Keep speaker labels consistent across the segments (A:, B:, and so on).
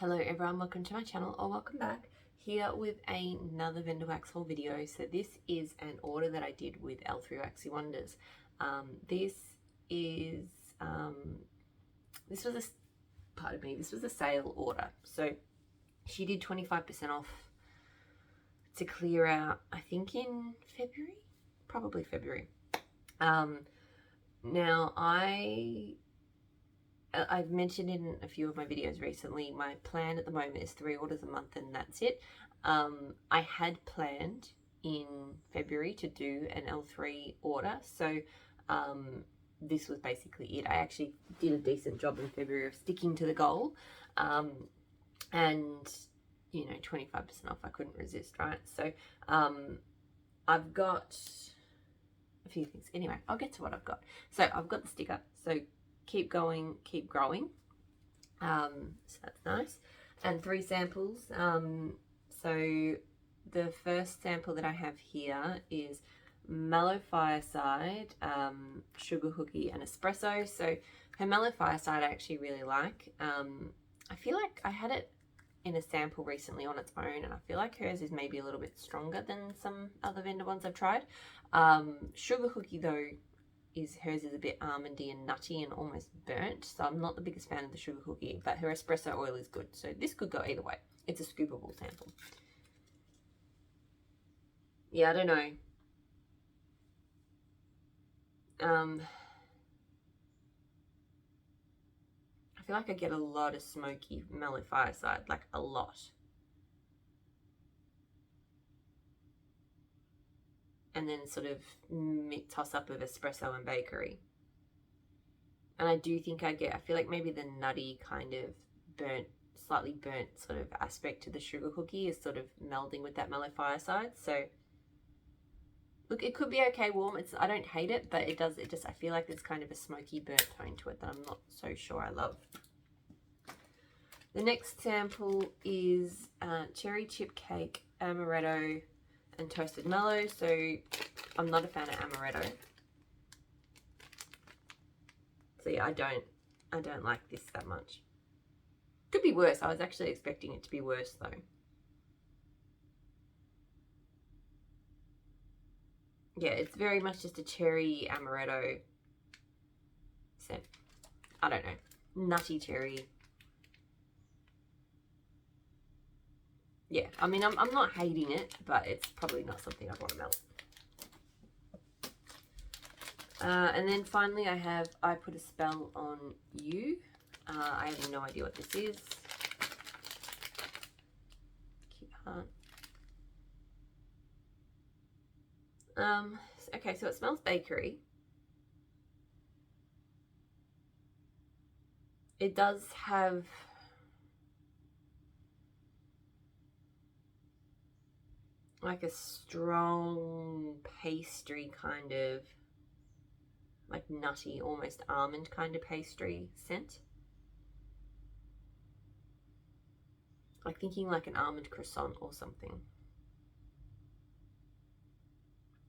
A: Hello everyone, welcome to my channel or welcome back here with another vendor wax haul video. So this is an order that I did with L3 Waxy Wonders. This was a sale order. So she did 25% off to clear out, I think in February, probably February. Now I've mentioned in a few of my videos recently, my plan at the moment is 3 orders a month and that's it. I had planned in February to do an L3 order, so this was basically it. I actually did a decent job in February of sticking to the goal, and you know, 25% off, I couldn't resist, right? So I've got a few things. Anyway, I'll get to what I've got. So I've got the sticker, so keep going, keep growing. So that's nice. And 3 samples. So the first sample that I have here is Mellow Fireside, Sugar Cookie and Espresso. So her Mellow Fireside I actually really like. I feel like I had it in a sample recently on its own, and I feel like hers is maybe a little bit stronger than some other vendor ones I've tried. Sugar Cookie though, hers is a bit almondy and nutty and almost burnt, so I'm not the biggest fan of the Sugar Cookie, but her espresso oil is good, so this could go either way. It's a scoopable sample. Yeah, I don't know. I feel like I get a lot of smoky Mellow Fireside, like a lot. And then sort of toss up of espresso and bakery. And I do think I feel like maybe the nutty kind of slightly burnt sort of aspect to the Sugar Cookie is sort of melding with that Mellow Fireside. So look, it could be okay warm. I don't hate it, but I feel like there's kind of a smoky burnt tone to it that I'm not so sure I love. The next sample is Cherry Chip Cake, Amaretto and Toasted Mellow. So I'm not a fan of Amaretto. So yeah, I don't like this that much. Could be worse. I was actually expecting it to be worse though. Yeah, it's very much just a cherry amaretto scent. I don't know. Nutty cherry. Yeah, I mean, I'm not hating it, but it's probably not something I'd want to melt. And then finally I Put a Spell on You. I have no idea what this is. Cute heart. Okay, so it smells bakery. It does have like a strong pastry kind of, like nutty, almost almond kind of pastry scent. Like thinking like an almond croissant or something.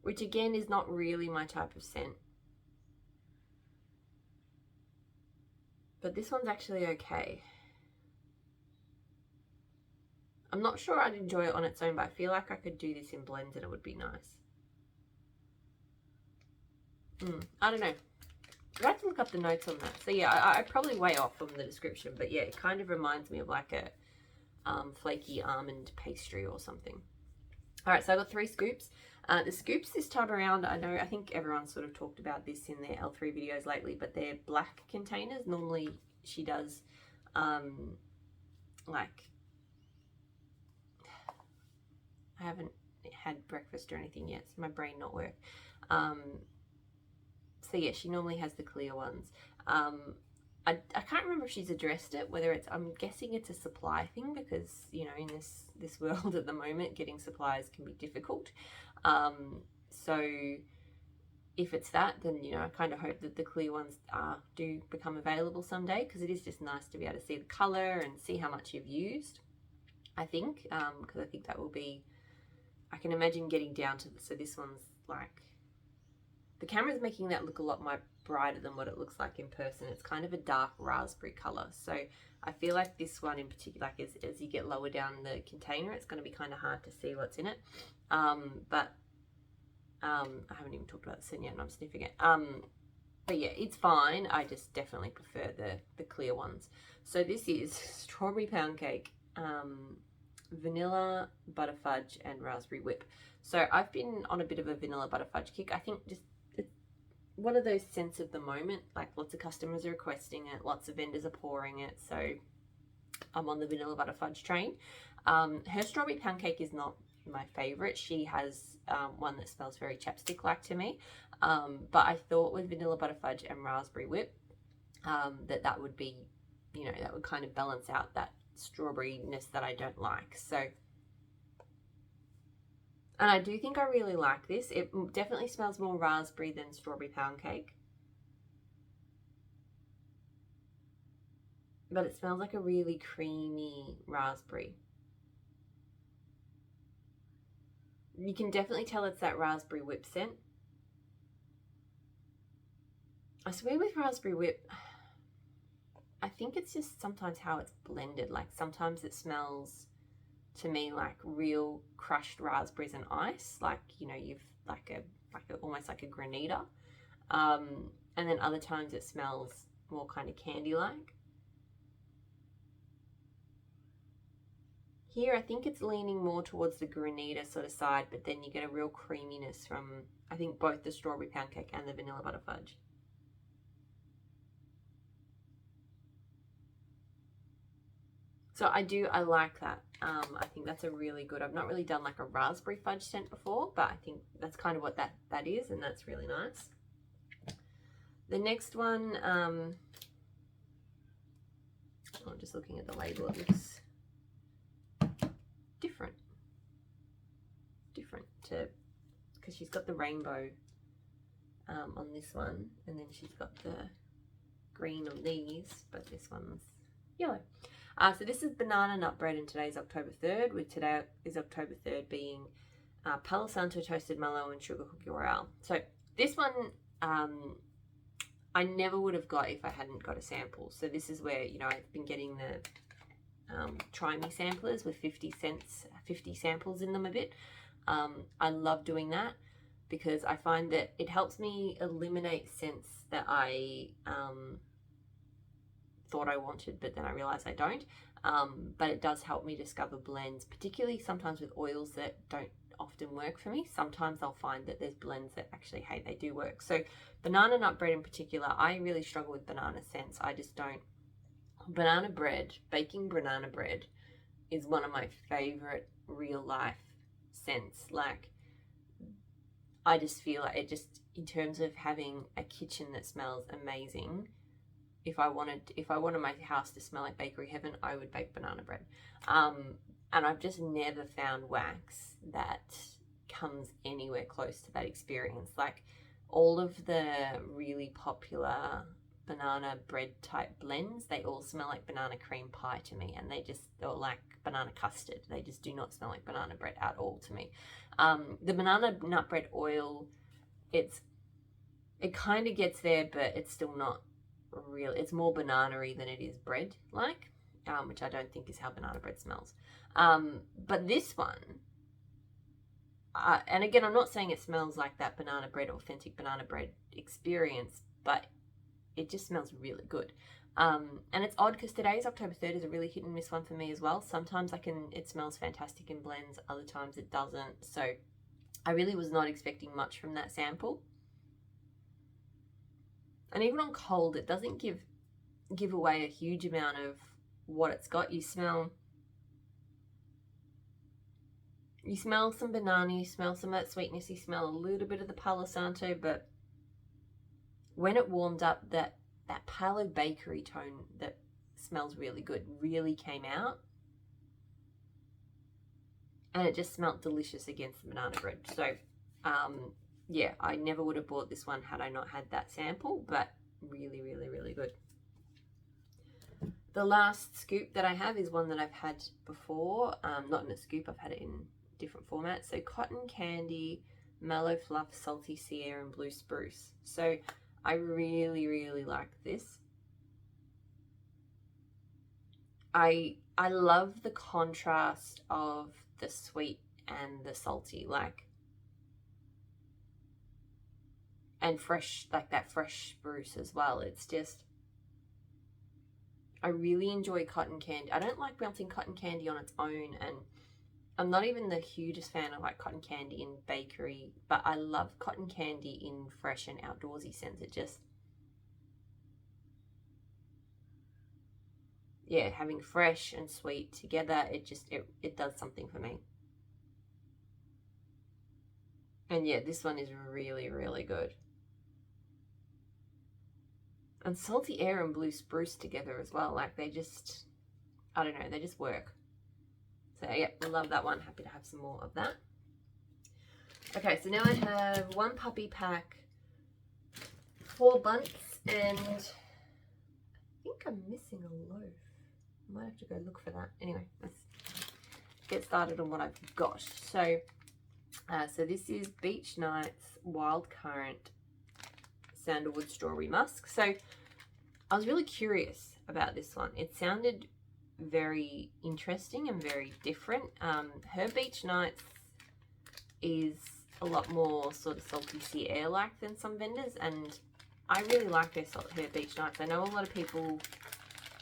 A: Which again is not really my type of scent. But this one's actually okay. I'm not sure I'd enjoy it on its own, but I feel like I could do this in blends and it would be nice. I don't know. I'd have to look up the notes on that. So yeah, I probably way off from the description, but yeah, it kind of reminds me of like a flaky almond pastry or something. All right, so I got 3 scoops. The scoops this time around, I think everyone's sort of talked about this in their L3 videos lately, but they're black containers. Normally she does like, I haven't had breakfast or anything yet, so my brain not work. So yeah, she normally has the clear ones. I can't remember if she's addressed it, whether it's, I'm guessing it's a supply thing because, you know, in this world at the moment, getting supplies can be difficult. So if it's that, then, you know, I kind of hope that the clear ones do become available someday, because it is just nice to be able to see the color and see how much you've used, I think, because I think that will be, I can imagine getting down to, so this one's like the camera's making that look a lot more brighter than what it looks like in person. It's kind of a dark raspberry color. So I feel like this one in particular, like as you get lower down the container, it's going to be kind of hard to see what's in it. But I haven't even talked about the scent yet and I'm sniffing it. But yeah, it's fine. I just definitely prefer the clear ones. So this is strawberry pound cake, vanilla butterfudge and raspberry whip. So I've been on a bit of a vanilla butterfudge kick. I think just it's one of those scents of the moment. Like lots of customers are requesting it, lots of vendors are pouring it. So I'm on the vanilla butterfudge train. Her strawberry pound cake is not my favorite. She has one that smells very chapstick-like to me. But I thought with vanilla butterfudge and raspberry whip that would be, you know, that would kind of balance out that strawberryness that I don't like. So, and I do think I really like this. It definitely smells more raspberry than strawberry pound cake, but it smells like a really creamy raspberry. You can definitely tell it's that raspberry whip scent. I swear with raspberry whip, I think it's just sometimes how it's blended. Like sometimes it smells to me like real crushed raspberries and ice, like, you know, you've like a almost like a granita. And then other times it smells more kind of candy like. Here I think it's leaning more towards the granita sort of side, but then you get a real creaminess from I think both the strawberry pound cake and the vanilla butterfudge. So I like that. I think that's a really good, I've not really done like a raspberry fudge scent before, but I think that's kind of what that is, and that's really nice. The next one, I'm just looking at the label, it looks different to, because she's got the rainbow on this one, and then she's got the green on these, but this one's yellow. So this is banana nut bread, and today's October 3rd, with today is October 3rd being Palo Santo toasted mallow and sugar cookie royale. So this one I never would have got if I hadn't got a sample. So this is where, you know, I've been getting the try me samplers with 50 samples in them a bit. I love doing that because I find that it helps me eliminate scents that I thought I wanted, but then I realized I don't. But it does help me discover blends, particularly sometimes with oils that don't often work for me. Sometimes I'll find that there's blends that actually, hey, they do work. So banana nut bread in particular, I really struggle with banana scents. I just don't. Banana bread, baking banana bread is one of my favorite real life scents. Like, I just feel like it just, in terms of having a kitchen that smells amazing, if I wanted my house to smell like bakery heaven, I would bake banana bread. And I've just never found wax that comes anywhere close to that experience. Like all of the really popular banana bread type blends, they all smell like banana cream pie to me, and they're like banana custard. They just do not smell like banana bread at all to me. The banana nut bread oil, it kind of gets there, but it's still not real. It's more banana-y than it is bread like, which I don't think is how banana bread smells. But this one, and again, I'm not saying it smells like that banana bread, authentic banana bread experience, but it just smells really good. And it's odd because today's October 3rd is a really hit and miss one for me as well. Sometimes it smells fantastic in blends, other times it doesn't. So I really was not expecting much from that sample. And even on cold, it doesn't give away a huge amount of what it's got. You smell some banana, you smell some of that sweetness, you smell a little bit of the Palo Santo, but when it warmed up, that Palo bakery tone that smells really good really came out. And it just smelled delicious against the banana bread. So, yeah, I never would have bought this one had I not had that sample, but really, really, really good. The last scoop that I have is one that I've had before. Not in a scoop, I've had it in different formats. So cotton candy Mellow Fluff, Salty Sea Air, and Blue Spruce. So I really, really like this. I love the contrast of the sweet and the salty, like, and fresh, like that fresh spruce as well. It's just, I really enjoy cotton candy. I don't like melting cotton candy on its own, and I'm not even the hugest fan of like cotton candy in bakery, but I love cotton candy in fresh and outdoorsy scents. It just, yeah, having fresh and sweet together, it just, it does something for me. And yeah, this one is really, really good. And Salty Air and Blue Spruce together as well, like they just, I don't know, they just work. So yeah, I love that one. Happy to have some more of that. Okay, so now I have 1 puppy pack, 4 bunts, and I think I'm missing a loaf. I might have to go look for that. Anyway, let's get started on what I've got. So, so this is Beach Nights Wild Currant Sandalwood Strawberry Musk. So I was really curious about this one. It sounded very interesting and very different. Her Beach Nights is a lot more sort of salty sea air like than some vendors, and I really like her Beach Nights. I know a lot of people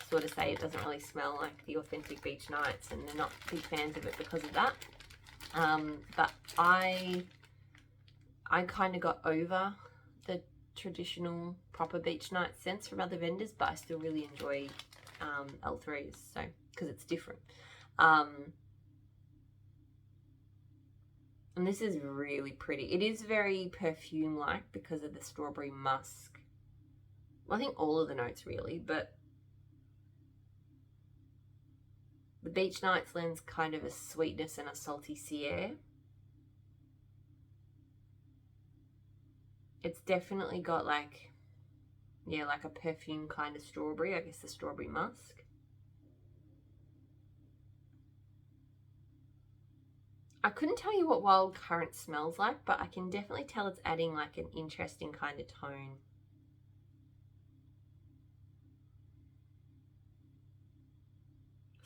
A: sort of say it doesn't really smell like the authentic Beach Nights, and they're not big fans of it because of that. But I kind of got over the traditional proper Beach Night scents from other vendors, but I still really enjoy L3's, so because it's different. And this is really pretty. It is very perfume like because of the strawberry musk. Well, I think all of the notes really, but the Beach Nights lends kind of a sweetness and a salty sea air. It's definitely got like, yeah, like a perfume kind of strawberry, I guess the strawberry musk. I couldn't tell you what wild currant smells like, but I can definitely tell it's adding like an interesting kind of tone.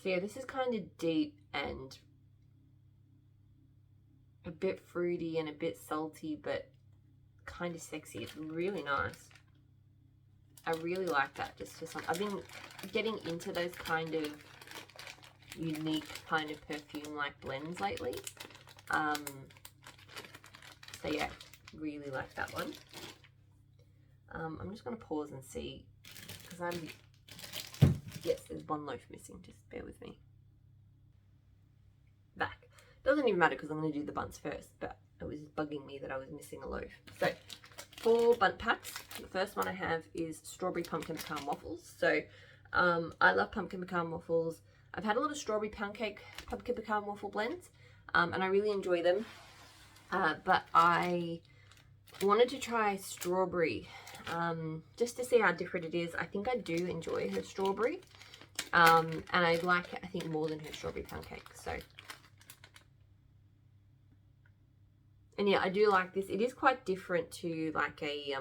A: So yeah, this is kind of deep and a bit fruity and a bit salty, but kind of sexy. It's really nice. I really like that. Just for some, I've been getting into those kind of unique kind of perfume like blends lately. So yeah, really like that one. I'm just going to pause and see, because yes, there's 1 loaf missing, just bear with me. Back. Doesn't even matter because I'm going to do the buns first, but it was bugging me that I was missing a loaf. So 4 bunt packs. The first one I have is strawberry pumpkin pecan waffles. So I love pumpkin pecan waffles. I've had a lot of strawberry pancake pumpkin pecan waffle blends, and I really enjoy them. But I wanted to try strawberry just to see how different it is. I think I do enjoy her strawberry, and I like it, I think, more than her strawberry pancake. So, and yeah, I do like this. It is quite different to like a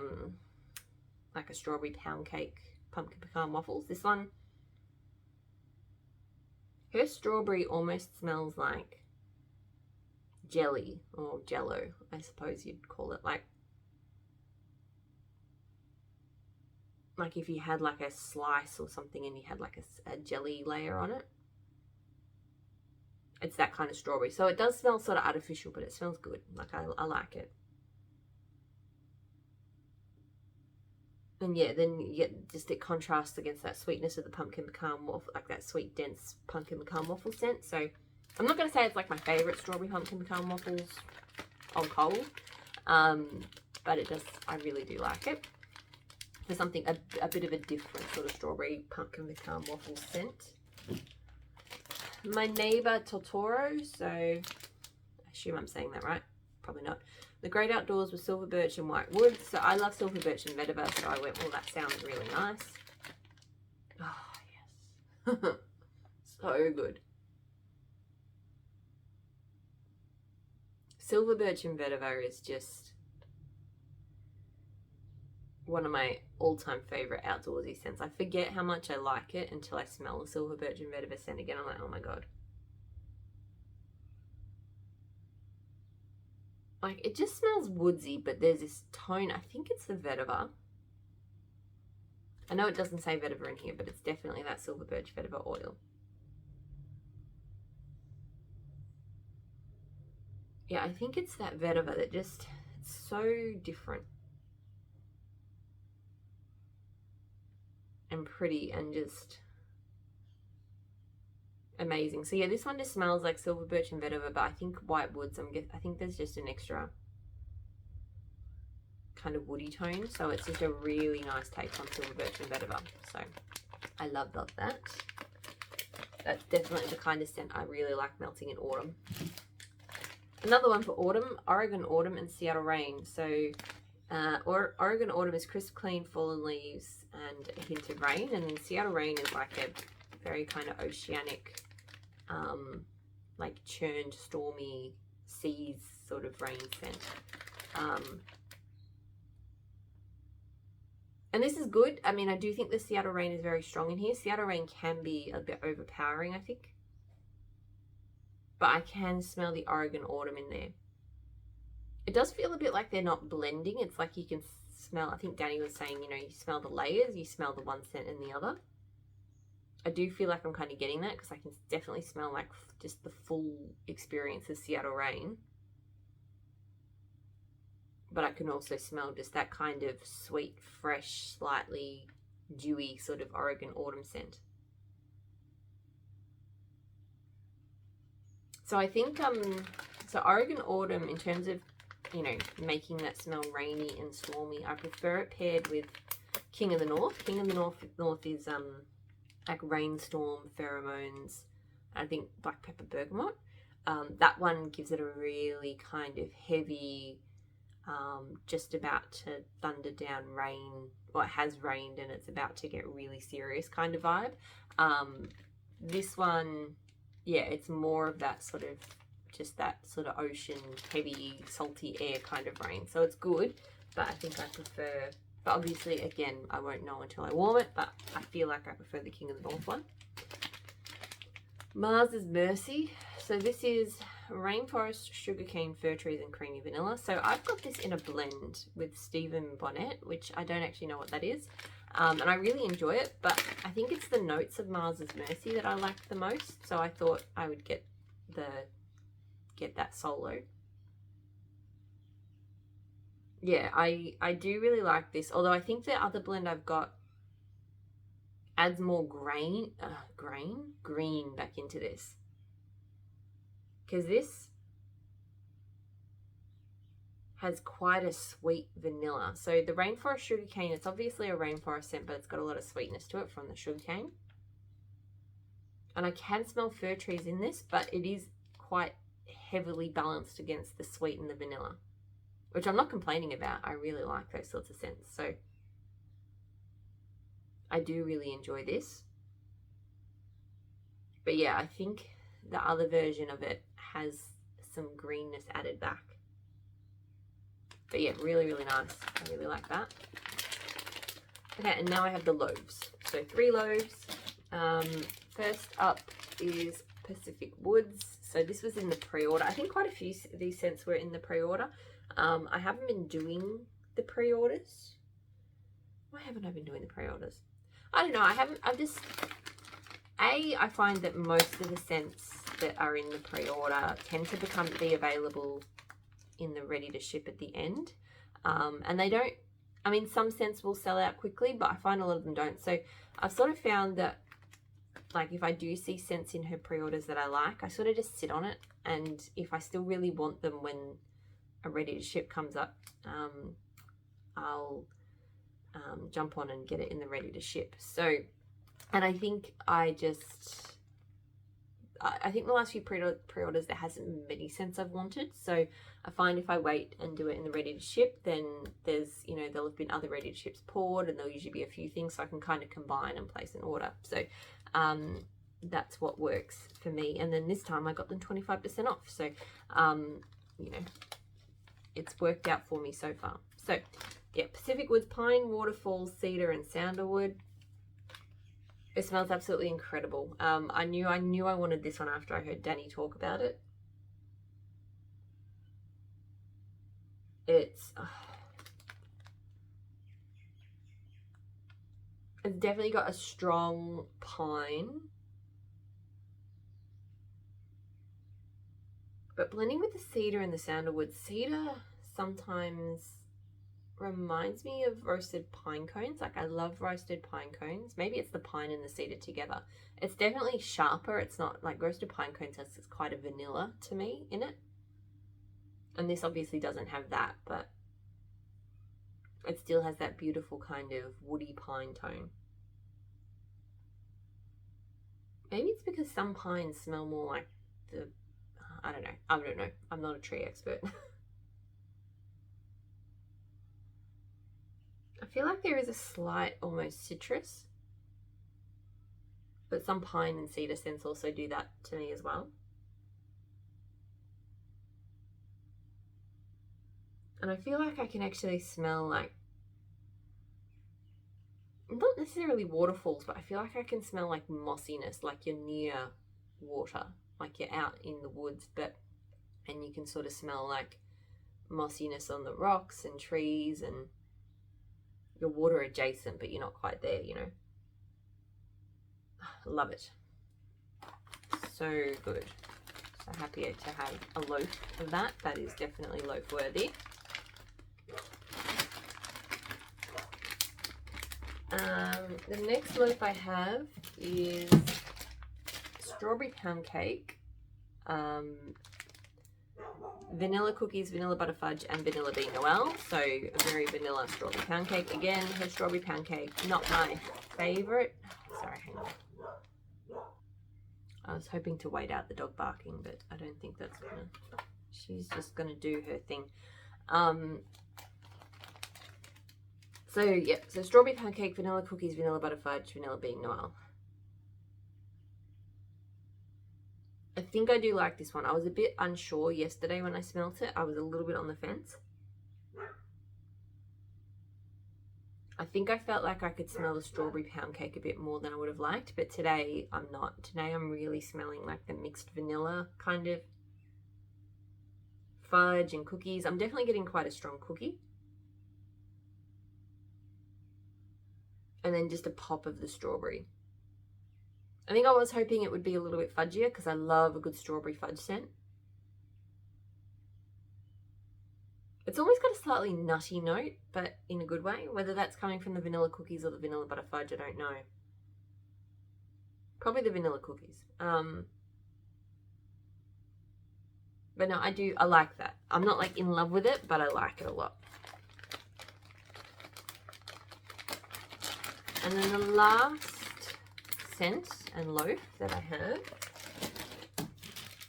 A: strawberry pancake pumpkin pecan waffles. This one, her strawberry almost smells like jelly or jello, I suppose you'd call it, like if you had like a slice or something and you had like a jelly layer on it. It's that kind of strawberry. So it does smell sort of artificial, but it smells good. Like I like it. And yeah, then you get just it contrasts against that sweetness of the pumpkin pecan waffle, like that sweet dense pumpkin pecan waffle scent. So I'm not going to say it's like my favorite strawberry pumpkin pecan waffles on cold, but it does, I really do like it. For something a bit of a different sort of strawberry pumpkin pecan waffle scent. My neighbor Totoro, so I assume I'm saying that right, probably not. The Great Outdoors with silver birch and white wood. So I love silver birch and vetiver, so I went, well, that sounds really nice. Oh yes. So good. Silver Birch and Vetiver is just one of my all-time favorite outdoorsy scents. I forget how much I like it until I smell the Silver Birch and Vetiver scent again. I'm like, oh my god. Like, it just smells woodsy, but there's this tone. I think it's the vetiver. I know it doesn't say vetiver in here, but it's definitely that Silver Birch vetiver oil. Yeah, I think it's that vetiver that just, it's so different and pretty and just amazing. So yeah, this one just smells like Silver Birch and vetiver, but I think white woods, I think there's just an extra kind of woody tone, so it's just a really nice take on Silver Birch and vetiver. So I love that. That's definitely the kind of scent I really like melting in autumn. Another one for autumn, Oregon Autumn and Seattle Rain. So Oregon Autumn is crisp, clean, fallen leaves and a hint of rain, and then Seattle Rain is like a very kind of oceanic, like churned, stormy seas sort of rain scent. And this is good. I mean, I do think the Seattle Rain is very strong in here. Seattle Rain can be a bit overpowering, I think. But I can smell the Oregon Autumn in there. It does feel a bit like they're not blending. It's like you can smell, I think Danny was saying, you know, you smell the layers, you smell the one scent and the other. I do feel like I'm kind of getting that because I can definitely smell like just the full experience of Seattle Rain. But I can also smell just that kind of sweet, fresh, slightly dewy sort of Oregon Autumn scent. So I think, so Oregon Autumn, in terms of, you know, making that smell rainy and stormy, I prefer it paired with King of the North. King of the North is like rainstorm, pheromones, I think black pepper bergamot. That one gives it a really kind of heavy, just about to thunder down rain, or it has rained and it's about to get really serious kind of vibe. This one, yeah, it's more of that sort of, just that sort of ocean, heavy, salty air kind of rain. So it's good, but I think I prefer, but obviously, again, I won't know until I warm it, but I feel like I prefer the King of the North one. Mars's Mercy. So this is rainforest, sugarcane, fir trees, and creamy vanilla. So I've got this in a blend with Stephen Bonnet, which I don't actually know what that is. And I really enjoy it, but I think it's the notes of Mars's Mercy that I like the most. So I thought I would get that solo. Yeah, I do really like this, although I think the other blend I've got adds more green back into this. Because this has quite a sweet vanilla. So the rainforest sugarcane, it's obviously a rainforest scent, but it's got a lot of sweetness to it from the sugarcane. And I can smell fir trees in this, but it is quite heavily balanced against the sweet and the vanilla, which I'm not complaining about. I really like those sorts of scents. So I do really enjoy this. But yeah, I think the other version of it has some greenness added back. But yeah, really, really nice. I really like that. Okay, and now I have the loaves. So 3 loaves. First up is Pacific Woods. So this was in the pre-order. I think quite a few of these scents were in the pre-order. I haven't been doing the pre-orders. Why haven't I been doing the pre-orders? I don't know. I find that most of the scents that are in the pre-order tend to be available in the ready to ship at the end. And they don't, I mean, some scents will sell out quickly, but I find a lot of them don't. So I've sort of found that, like, if I do see scents in her pre-orders that I like, I sort of just sit on it. And if I still really want them when a ready to ship comes up, I'll jump on and get it in the ready to ship. So, and I think I think the last few pre-orders there hasn't been many scents I've wanted. So I find if I wait and do it in the ready to ship, then there's, you know, there'll have been other ready to ships poured, and there'll usually be a few things, so I can kind of combine and place an order. So that's what works for me. And then this time I got them 25% off. So you know, it's worked out for me so far. So yeah, Pacific Woods Pine, Waterfall, Cedar, and Sandalwood. It smells absolutely incredible. I knew I wanted this one after I heard Danny talk about it. It's definitely got a strong pine, but blending with the cedar and the sandalwood, cedar sometimes reminds me of roasted pine cones. Like, I love roasted pine cones. Maybe it's the pine and the cedar together. It's definitely sharper. It's not like roasted pine cones has quite a vanilla to me in it. And this obviously doesn't have that, but it still has that beautiful kind of woody pine tone. Maybe it's because some pines smell more like the, I don't know. I'm not a tree expert. I feel like there is a slight almost citrus, but some pine and cedar scents also do that to me as well. And I feel like I can actually smell, like, not necessarily waterfalls, but I feel like I can smell like mossiness, like you're near water, like you're out in the woods, and you can sort of smell like mossiness on the rocks and trees, and you're water adjacent, but you're not quite there, you know. Love it. So good. So happy to have a loaf of that. That is definitely loaf worthy. The next loaf I have is strawberry pound cake, vanilla cookies, vanilla butter fudge, and vanilla bean noel. So a very vanilla strawberry pound cake. Again, her strawberry pound cake, not my favorite. Sorry, hang on. I was hoping to wait out the dog barking, but I don't think that's gonna, she's just gonna do her thing. So yeah, so strawberry pound cake, vanilla cookies, vanilla butter fudge, vanilla bean noel. I think I do like this one. I was a bit unsure yesterday when I smelt it. I was a little bit on the fence. I think I felt like I could smell the strawberry pound cake a bit more than I would have liked, but today I'm not. Today I'm really smelling like the mixed vanilla kind of fudge and cookies. I'm definitely getting quite a strong cookie. And then just a pop of the strawberry. I think I was hoping it would be a little bit fudgier because I love a good strawberry fudge scent. It's almost got a slightly nutty note, but in a good way. Whether that's coming from the vanilla cookies or the vanilla butter fudge, I don't know. Probably the vanilla cookies. But no, I like that. I'm not like in love with it, but I like it a lot. And then the last scent and loaf that I have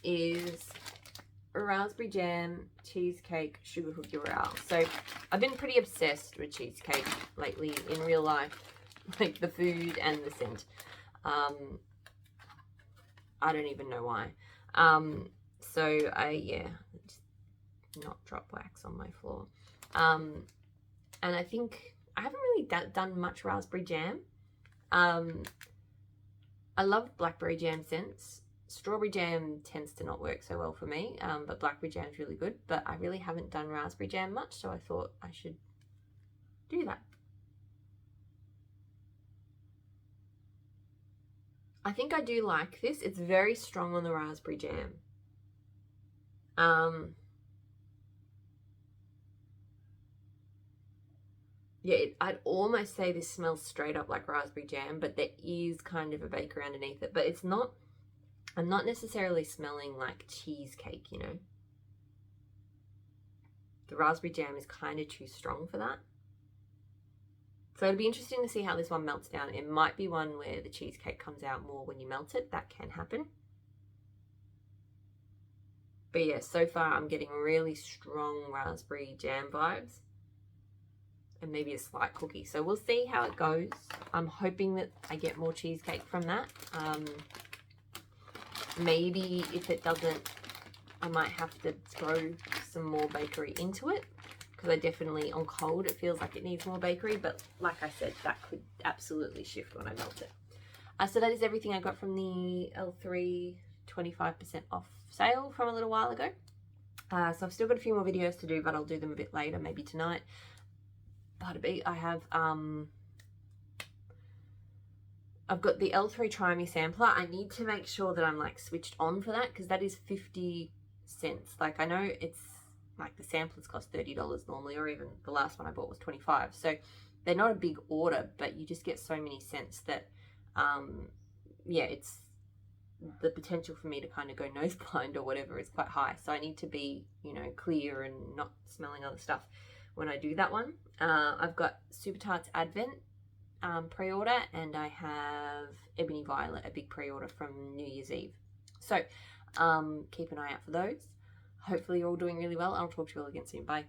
A: is raspberry jam, cheesecake, sugar cookie royale. So I've been pretty obsessed with cheesecake lately in real life, like the food and the scent. I don't even know why. So yeah, just not drop wax on my floor. And I think I haven't really done much raspberry jam. I love blackberry jam scents. Strawberry jam tends to not work so well for me, but blackberry jam is really good. But I really haven't done raspberry jam much, so I thought I should do that. I think I do like this. It's very strong on the raspberry jam. Yeah, I'd almost say this smells straight up like raspberry jam, but there is kind of a baker underneath it. But it's not, I'm not necessarily smelling like cheesecake, you know. The raspberry jam is kind of too strong for that. So it'd be interesting to see how this one melts down. It might be one where the cheesecake comes out more when you melt it. That can happen. But yeah, so far I'm getting really strong raspberry jam vibes. And maybe a slight cookie. So we'll see how it goes. I'm hoping that I get more cheesecake from that. Maybe if it doesn't, I might have to throw some more bakery into it, because I definitely, on cold, it feels like it needs more bakery, but like I said, that could absolutely shift when I melt it. So that is everything I got from the L3 25% off sale from a little while ago. So I've still got a few more videos to do, but I'll do them a bit later, maybe tonight. I have I've got the L3 Try Me sampler. I need to make sure that I'm like switched on for that, because that is 50 cents. Like, I know it's like the samplers cost $30 normally, or even the last one I bought was 25. So they're not a big order, but you just get so many cents that yeah, it's the potential for me to kind of go nose blind or whatever is quite high. So I need to be, you know, clear and not smelling other stuff when I do that one. I've got Super Tarts Advent pre-order, and I have Ebony Violet, a big pre-order from New Year's Eve. So keep an eye out for those. Hopefully you're all doing really well. I'll talk to you all again soon. Bye.